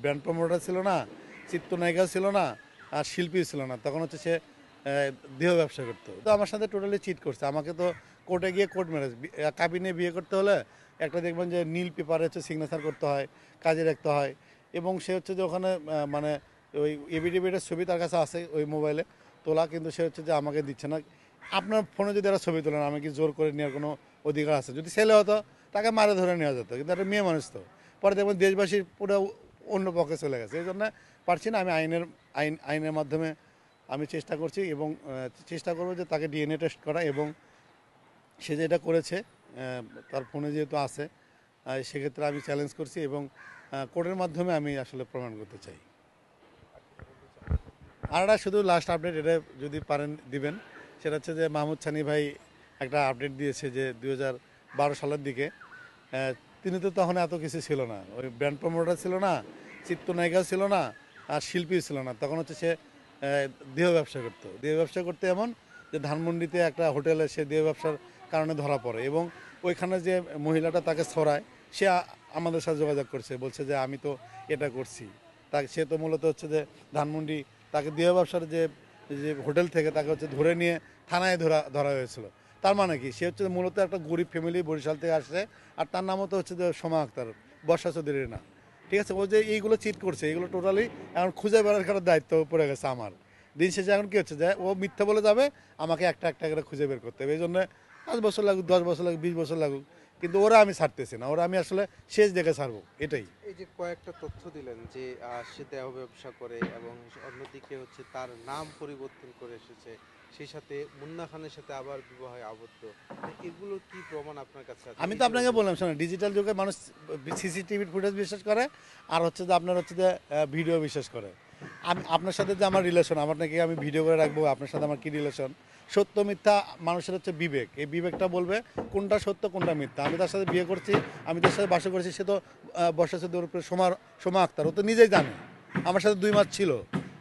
Brand promoter ছিল না, চিত্রনায়িকাও ছিল না, আর শিল্পীও ছিল না। তখন হচ্ছে সে দেহ ব্যবসা করতো। তো আমার সাথে টোটালি চিট করছে। আমাকে তো কোর্টে গিয়ে কোর্ট ম্যারেজ, কাবিনে বিয়ে করতে হলে একটা দেখবেন যে নীল পেপারে হচ্ছে সিগনেচার করতে হয়, কাজে রাখতে হয়। এবং সে হচ্ছে যে ওখানে মানে ওই এভিডেভিটের ছবি তার কাছে আছে ওই মোবাইলে তোলা, কিন্তু সে হচ্ছে যে আমাকে দিচ্ছে না। আপনার ফোনে যদি একটা ছবি তোলেন, আমি কি জোর করে নেওয়ার কোনো অধিকার আছে? যদি ছেলে হতো তাকে মারে ধরে নেওয়া যেত, কিন্তু একটা মেয়ে মানুষ তো। পরে দেখবেন দেশবাসীর পুরো অন্য পক্ষে চলে গেছে। এই জন্য পারছি না। আমি আইনের মাধ্যমে আমি চেষ্টা করছি এবং চেষ্টা করবো যে তাকে ডিএনএ টেস্ট করা, এবং সে যেটা করেছে তার ফোনে যেহেতু আছে, সেক্ষেত্রে আমি চ্যালেঞ্জ করছি এবং কোর্টের মাধ্যমে আমি আসলে প্রমাণ করতে চাই। আর একটা শুধু লাস্ট আপডেট, এটা যদি পারেন দিবেন, সেটা হচ্ছে যে মাহমুদ সানি ভাই একটা আপডেট দিয়েছে যে 2012 সালের দিকে তিনি তো তখন এত কিছু ছিল না, ওই ব্র্যান্ড প্রমোটার ছিল না, চিত্রনায়িকাও ছিল না, আর শিল্পীও ছিল না। তখন হচ্ছে সে দেহ ব্যবসা করতো। দেহ ব্যবসা করতে এমন যে ধানমন্ডিতে একটা হোটেলে সে দেহ ব্যবসার কারণে ধরা পড়ে, এবং ওইখানে যে মহিলাটা তাকে ছড়ায় সে আমাদের সাথে যোগাযোগ করছে, বলছে যে আমি তো এটা করছি। তাকে সে তো মূলত হচ্ছে যে ধানমন্ডি, তাকে দেহ ব্যবসার যে যে হোটেল থেকে তাকে হচ্ছে ধরে নিয়ে থানায় ধরা হয়েছিল। তার মানে কি, সে হচ্ছে মূলত একটা গরিব ফ্যামিলি, বরিশাল থেকে আসছে, আর তার নামও তো হচ্ছে যে সোমা আক্তার, বর্ষা চৌধুরীর না। ঠিক আছে, ও যে এইগুলো চিট করছে, এগুলো টোটালি এখন খুঁজে বেড়ার করার দায়িত্ব পড়ে গেছে আমার। দিন শেষে এখন কি হচ্ছে যে ও মিথ্যা বলে যাবে, আমাকে একটা একটা করে খুঁজে বের করতে হবে। এই জন্য 5 বছর লাগুক, 10 বছর লাগুক, 20 বছর লাগুক, কিন্তু ওরা আমি ছাড়তেছি না। ওরা আমি আসলে শেষ দেখে ছাড়বো, এটাই। এই যে কয়েকটা তথ্য দিলেন যে সে দেহ ব্যবসা করে এবং অন্যদিকে হচ্ছে তার নাম পরিবর্তন করে এসেছে, সেই সাথে মুন্না খানের সাথে আবার বিবাহে আবদ্ধ, তো এগুলো কি প্রমাণ আপনার কাছে আছে? আমি এই তো যে আপনাকে বললাম, শোনো, ডিজিটাল যুগে মানুষ সিসিটিভির ফুটেজ বিশ্বাস করে, আর হচ্ছে যে আপনার হচ্ছে যে ভিডিও বিশ্বাস করে। আমি আপনার সাথে যে আমার রিলেশন, আমার নাকি আমি ভিডিও করে রাখবো, আপনার সাথে আমার কী রিলেশন? সত্য মিথ্যা মানুষের হচ্ছে বিবেক, এই বিবেকটা বলবে কোনটা সত্য কোনটা মিথ্যা। আমি তার সাথে বিয়ে করছি, আমি তার সাথে বাসা করছি, সে তো বর্ষা চৌধুরীর উপরে সোমা আক্তার, ও তো নিজেই জানে। আমার সাথে 2 মাস ছিল,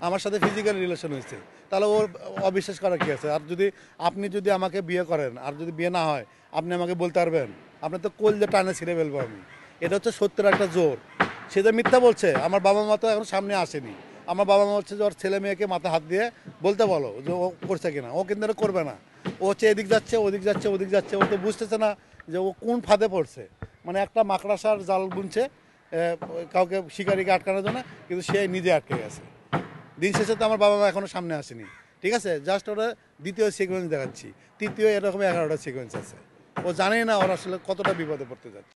আমার সাথে ফিজিক্যাল রিলেশন হয়েছে, তাহলে ওর অবিশ্বাস করার কী আছে? আর যদি আপনি যদি আমাকে বিয়ে করেন, আর যদি বিয়ে না হয়, আপনি আমাকে বলতে পারবেন? আপনার তো কোল যে টানে ছিঁড়ে ফেলবো আমি। এটা হচ্ছে সত্যের একটা জোর। সে যে মিথ্যা বলছে, আমার বাবা মা তো এখন সামনে আসেনি। আমার বাবা মা হচ্ছে যে ওর ছেলে মেয়েকে মাথা হাত দিয়ে বলতে বলো যে ও করছে কিনা। ও কিন্তু এটা করবে না। ও হচ্ছে এদিক যাচ্ছে, ওদিক যাচ্ছে, ওদিক যাচ্ছে, ও তো বুঝতেছে না যে ও কোন ফাঁদে পড়ছে। মানে একটা মাকড়াসার জাল বুনছে কাউকে, শিকারিকে আটকানোর জন্য, কিন্তু সে নিজে আটকে গেছে। দিন শেষে তো আমার বাবা মা এখনো সামনে আসেনি। ঠিক আছে, জাস্ট ওরা দ্বিতীয় সিকোয়েন্স দেখাচ্ছি, তৃতীয় এরকম 11টা সিকোয়েন্স আছে। ও জানেই না ওরা আসলে কতটা বিপদে পড়তে যাচ্ছে।